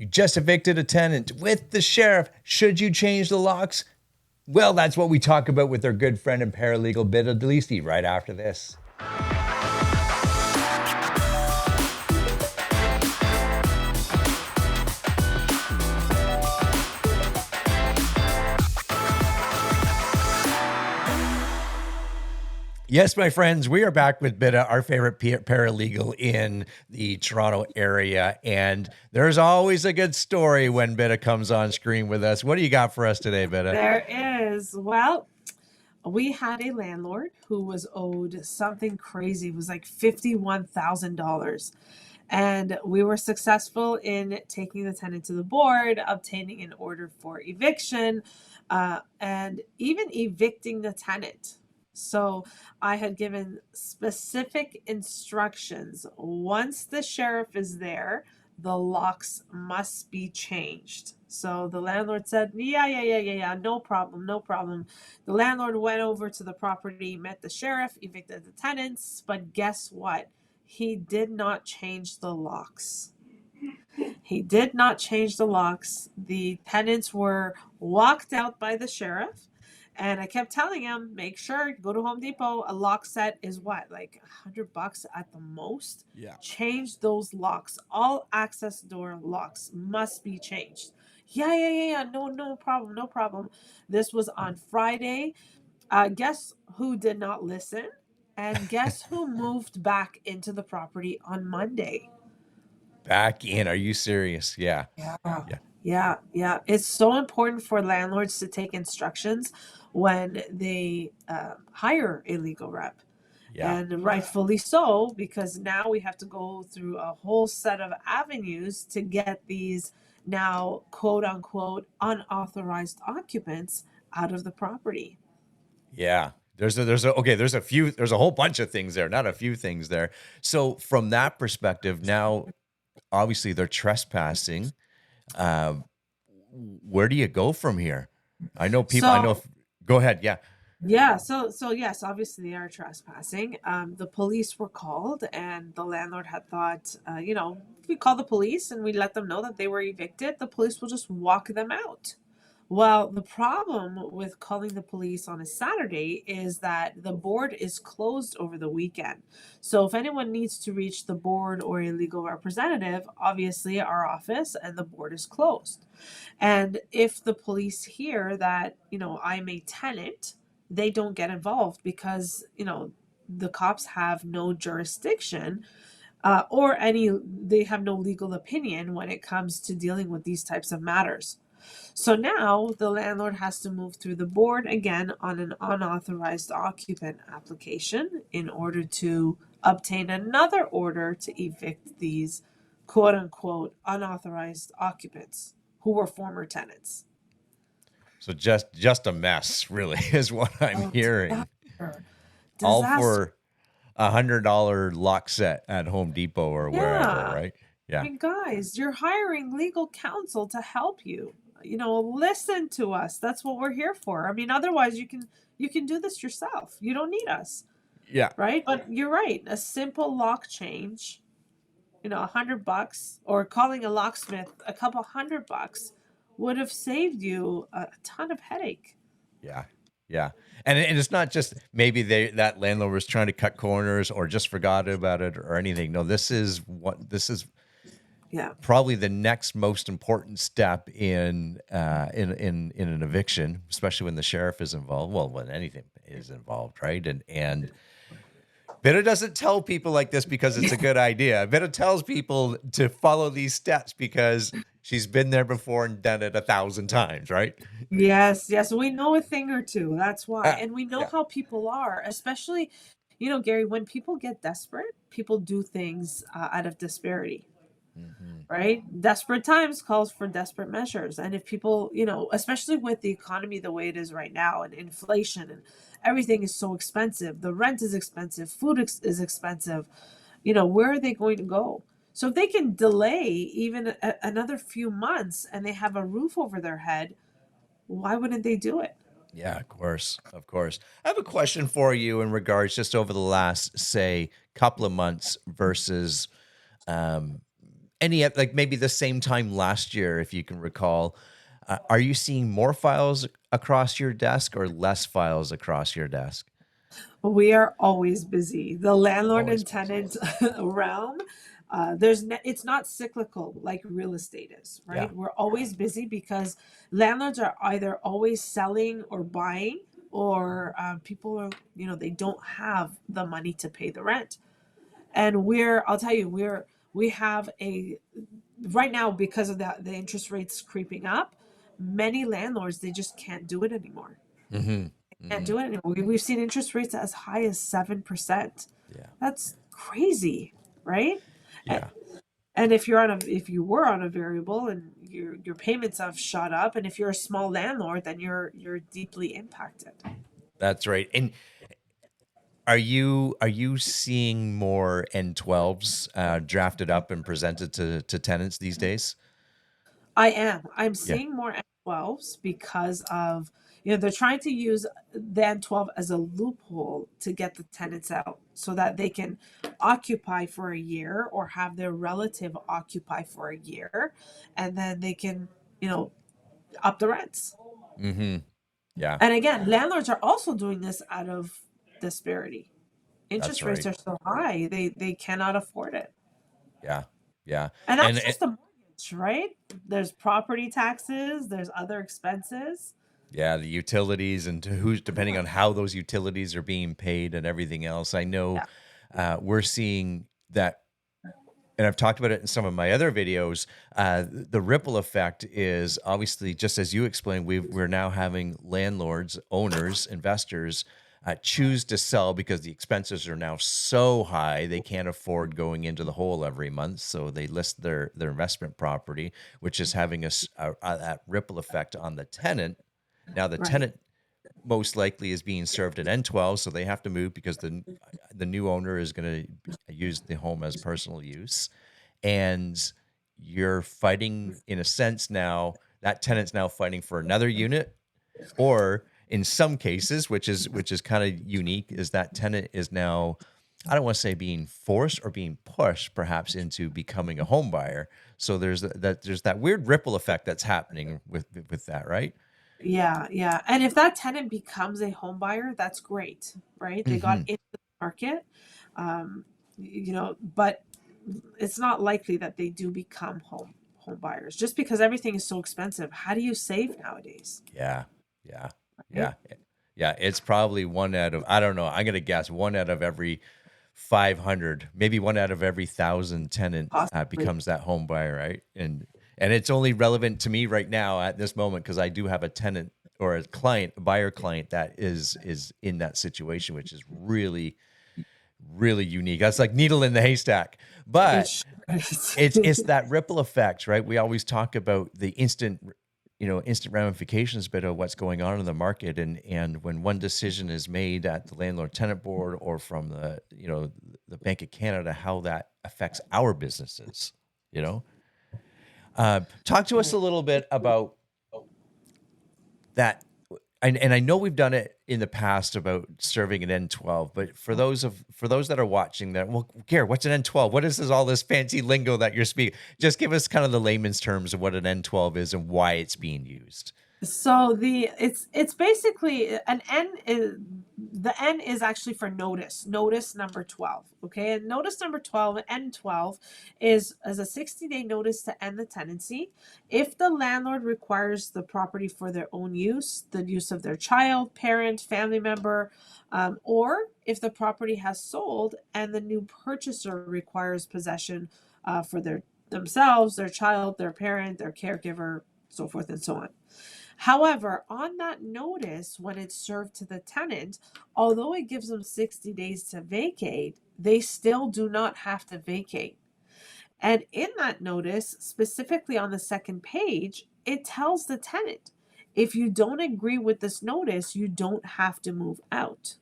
You just evicted a tenant with the sheriff. Should you change the locks? Well, that's what we talk about with our good friend and paralegal Bita Di Lisi right after this. Yes, my friends, we are back with Bita, our favorite paralegal in the Toronto area. And there's always a good story when Bita comes on screen with us. What do you got for us today, Bita? There is. Well, we had a landlord who was owed something crazy. It was like $51,000. And we were successful in taking the tenant to the board, obtaining an order for eviction, and even evicting the tenant. So I had given specific instructions. Once the sheriff is there, the locks must be changed. So the landlord said, yeah, no problem, no problem. The landlord went over to the property, met the sheriff, evicted the tenants, but guess what? He did not change the locks. He did not change the locks. The tenants were walked out by the sheriff. And I kept telling him, make sure, go to Home Depot. A lock set is what, like $100 at the most? Yeah. Change those locks. All access door locks must be changed. Yeah. No problem, no problem. This was on Friday. Guess who did not listen? And guess who moved back into the property on Monday? Back in. Are you serious? Yeah. Yeah. It's so important for landlords to take instructions when they hire a legal rep. Yeah. And rightfully so, because now we have to go through a whole set of avenues to get these now quote unquote unauthorized occupants out of the property. Yeah. There's a whole bunch of things there, not a few things there. So from that perspective, now, obviously they're trespassing. Where do you go from here? I know people, go ahead. Yeah. Yeah, so yes, obviously they are trespassing. The police were called, and the landlord had thought, if we call the police and we let them know that they were evicted, the police will just walk them out. Well, the problem with calling the police on a Saturday is that the board is closed over the weekend. So if anyone needs to reach the board or a legal representative, obviously our office and the board is closed. And if the police hear that, I'm a tenant, they don't get involved because, the cops have no jurisdiction they have no legal opinion when it comes to dealing with these types of matters. So now the landlord has to move through the board again on an unauthorized occupant application in order to obtain another order to evict these quote unquote unauthorized occupants who were former tenants. So just a mess, really, is what I'm hearing. Disaster. All for $100 lock set at Home Depot or wherever, right? Yeah. I mean, guys, you're hiring legal counsel to help you. Listen to us. That's what we're here for. I mean, otherwise you can do this yourself. You don't need us. Yeah. Right? But you're right. A simple lock change, $100 or calling a locksmith a couple $100 would have saved you a ton of headache. Yeah. And it's not just maybe that landlord was trying to cut corners or just forgot about it or anything. No, this is probably the next most important step in an eviction, especially when the sheriff is involved. Well, when anything is involved, right? And Bita doesn't tell people like this because it's a good idea. Bita tells people to follow these steps because she's been there before and done it 1,000 times, right? Yes. We know a thing or two. That's why. And we know how people are, especially, Gary, when people get desperate, people do things out of disparity. Mm-hmm. Right? Desperate times calls for desperate measures. And if people, especially with the economy the way it is right now and inflation and everything is so expensive, the rent is expensive, food is expensive, where are they going to go? So if they can delay even another few months and they have a roof over their head, why wouldn't they do it? Yeah, of course. I have a question for you in regards just over the last, say, couple of months versus any like maybe the same time last year, if you can recall, are you seeing more files across your desk or less files across your desk? We are always busy. The landlord Always and busy. tenant realm, it's not cyclical like real estate is, Yeah. right? We're always busy because landlords are either always selling or buying, or people are, they don't have the money to pay the rent. And I'll tell you, we have a right now because of the interest rates creeping up. Many landlords, they just can't do it anymore. Mm-hmm. Can't Mm-hmm. do it anymore. We've seen interest rates as high as 7%. Yeah. That's crazy, right? A- Yeah. And if you were on a variable and your payments have shot up, and if you're a small landlord, then you're deeply impacted. That's right. And are you seeing more N12s drafted up and presented to tenants these days? I am. I'm Yeah. seeing more N12s because of, they're trying to use the N12 as a loophole to get the tenants out so that they can occupy for a year or have their relative occupy for a year, and then they can, you know, up the rents. Mm-hmm. Yeah. And again, landlords are also doing this out of disparity. That's Interest rates right. are so high, they cannot afford it. Yeah. Yeah. And And, that's just a mortgage, right? There's property taxes, there's other expenses. yeah, the utilities and to who's depending on how those utilities are being paid and everything else. I know Yeah, we're seeing that, and I've talked about it in some of my other videos. The ripple effect is obviously just as you explained. We're now having landlords, owners, investors choose to sell because the expenses are now so high they can't afford going into the hole every month. So they list their investment property, which is having that ripple effect on the tenant. Now the right. tenant most likely is being served an N12, so they have to move because the new owner is going to use the home as personal use, and you're fighting in a sense now. That tenant's now fighting for another unit, or in some cases, which is kind of unique, is that tenant is now, I don't want to say being forced or being pushed, perhaps into becoming a home buyer. So there's that weird ripple effect that's happening with that, right? Yeah, yeah. And if that tenant becomes a home buyer, that's great, right? They got Hmm. into the market. But it's not likely that they do become home buyers just because everything is so expensive. How do you save nowadays? Yeah, yeah, Right? yeah, yeah. It's probably one out of, I don't know. I'm gonna guess one out of every 500, maybe one out of every 1,000 tenant Possibly. becomes that home buyer, right? And it's only relevant to me right now at this moment because I do have a tenant or a client, a buyer client that is in that situation, which is really really unique. That's like needle in the haystack, It but sure is. it's that ripple effect, right? We always talk about the instant ramifications bit of what's going on in the market, and when one decision is made at the landlord tenant board or from the Bank of Canada, how that affects our businesses. You know, talk to us a little bit about that. And I know we've done it in the past about serving an N12, but for those that are watching that, well, Gare, what's an N12? What is all this fancy lingo that you're speaking? Just give us kind of the layman's terms of what an N12 is and why it's being used. So it's basically the N is actually for notice number 12. Okay, and notice number 12, N12, is as a 60-day notice to end the tenancy if the landlord requires the property for their own use, the use of their child, parent, family member, or if the property has sold and the new purchaser requires possession for themselves, their child, their parent, their caregiver, so forth and so on. However, on that notice, when it's served to the tenant, although it gives them 60 days to vacate, they still do not have to vacate. And in that notice, specifically on the second page, it tells the tenant, if you don't agree with this notice, you don't have to move out,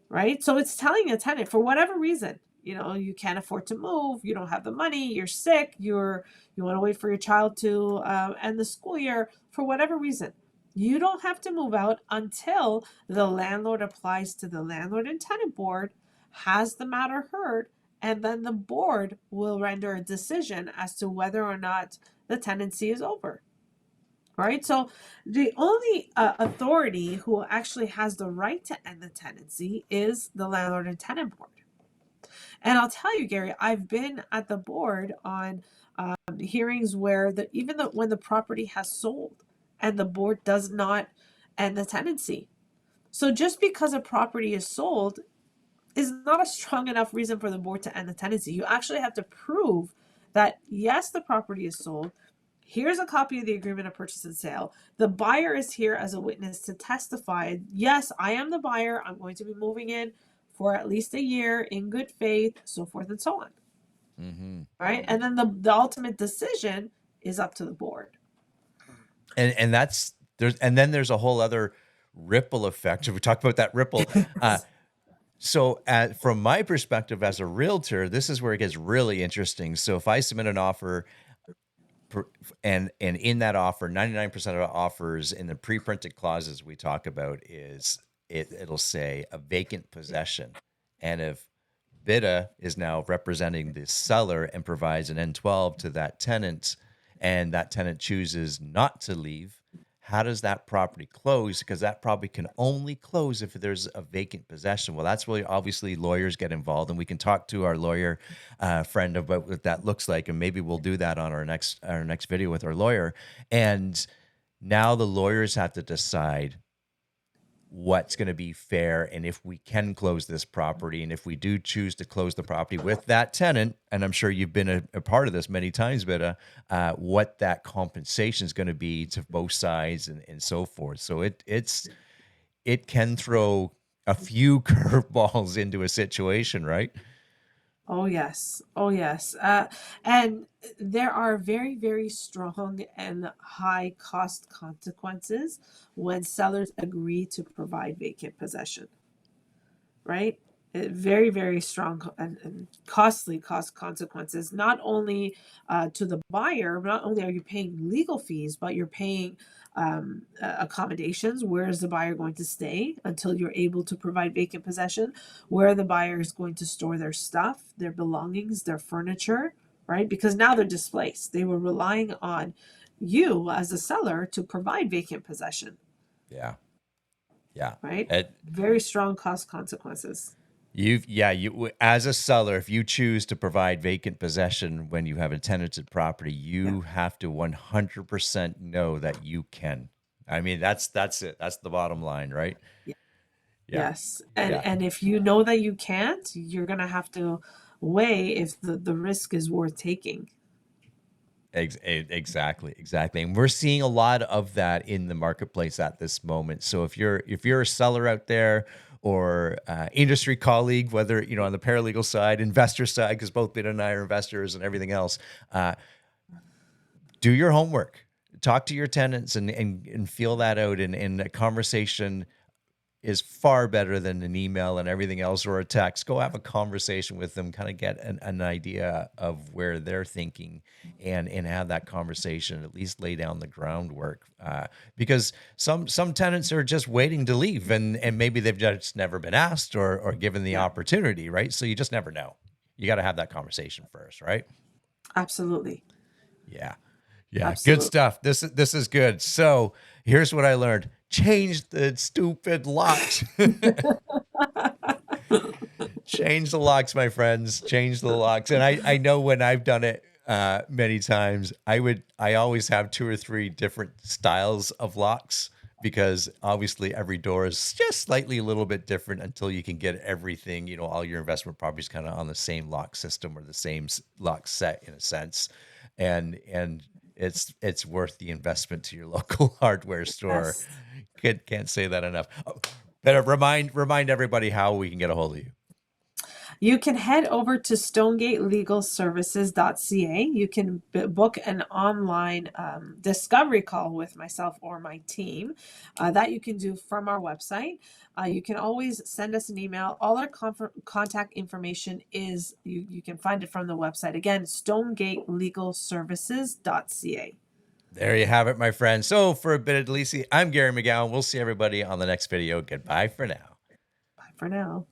right? So it's telling a tenant for whatever reason, you can't afford to move, you don't have the money, you're sick, you want to wait for your child to end the school year for whatever reason. You don't have to move out until the landlord applies to the landlord and tenant board, has the matter heard, and then the board will render a decision as to whether or not the tenancy is over. Right? So the only authority who actually has the right to end the tenancy is the landlord and tenant board. And I'll tell you, Gary, I've been at the board on hearings where even though when the property has sold and the board does not end the tenancy. So just because a property is sold is not a strong enough reason for the board to end the tenancy. You actually have to prove that yes, the property is sold. Here's a copy of the agreement of purchase and sale. The buyer is here as a witness to testify. Yes, I am the buyer. I'm going to be moving in for at least a year in good faith, so forth and so on. Mm-hmm. Right? And then the ultimate decision is up to the board. And that's there's a whole other ripple effect. We talked about that ripple. So from my perspective as a realtor, this is where it gets really interesting. So if I submit an offer and in that offer, 99% of the offers in the pre-printed clauses we talk about is it'll say a vacant possession. And if Bita is now representing the seller and provides an N12 to that tenant, and that tenant chooses not to leave, how does that property close? Because that property can only close if there's a vacant possession. Well, that's where obviously lawyers get involved, and we can talk to our lawyer friend about what that looks like, and maybe we'll do that on our next video with our lawyer. And now the lawyers have to decide what's going to be fair, and if we can close this property, and if we do choose to close the property with that tenant, and I'm sure you've been a part of this many times, but what that compensation is going to be to both sides and so forth. So it can throw a few curveballs into a situation, right? Oh yes, oh yes, and there are very, very strong and high cost consequences when sellers agree to provide vacant possession. Right? Very, very strong and costly cost consequences, not only to the buyer, not only are you paying legal fees, but you're paying accommodations. Where is the buyer going to stay until you're able to provide vacant possession? Where the buyer is going to store their stuff, their belongings, their furniture, right? Because now they're displaced. They were relying on you as a seller to provide vacant possession. Yeah. Yeah. Right? Very strong cost consequences. You as a seller, if you choose to provide vacant possession when you have a tenanted property, you have to 100% know that you can. I mean, that's it. That's the bottom line, right? Yeah. Yeah. Yes. And if you know that you can't, you're gonna have to weigh if the risk is worth taking. Exactly. And we're seeing a lot of that in the marketplace at this moment. So if you're a seller out there, or industry colleague, whether on the paralegal side, investor side, because both Bita and I are investors and everything else, do your homework, talk to your tenants, and feel that out. And a conversation is far better than an email and everything else, or a text. Go have a conversation with them, kind of get an idea of where they're thinking, and have that conversation, at least lay down the groundwork. Because some tenants are just waiting to leave, and maybe they've just never been asked or given the opportunity, right? So you just never know. You got to have that conversation first, right? Absolutely. Yeah. Absolutely. Good stuff. This is good. So here's what I learned. Change the stupid locks. Change the locks, my friends. Change the locks. And I know when I've done it many times, I always have 2 or 3 different styles of locks, because obviously every door is just slightly a little bit different until you can get everything, all your investment properties kind of on the same lock system or the same lock set in a sense. And it's worth the investment to your local hardware store. Yes. Can't say that enough. Better remind everybody how we can get a hold of you. You can head over to stonegatelegalservices.ca. You can book an online discovery call with myself or my team. That you can do from our website. You can always send us an email. All our contact information is, you can find it from the website. Again, stonegatelegalservices.ca. There you have it, my friend. So for Bita Di Lisi, I'm Gary McGowan. We'll see everybody on the next video. Goodbye for now. Bye for now.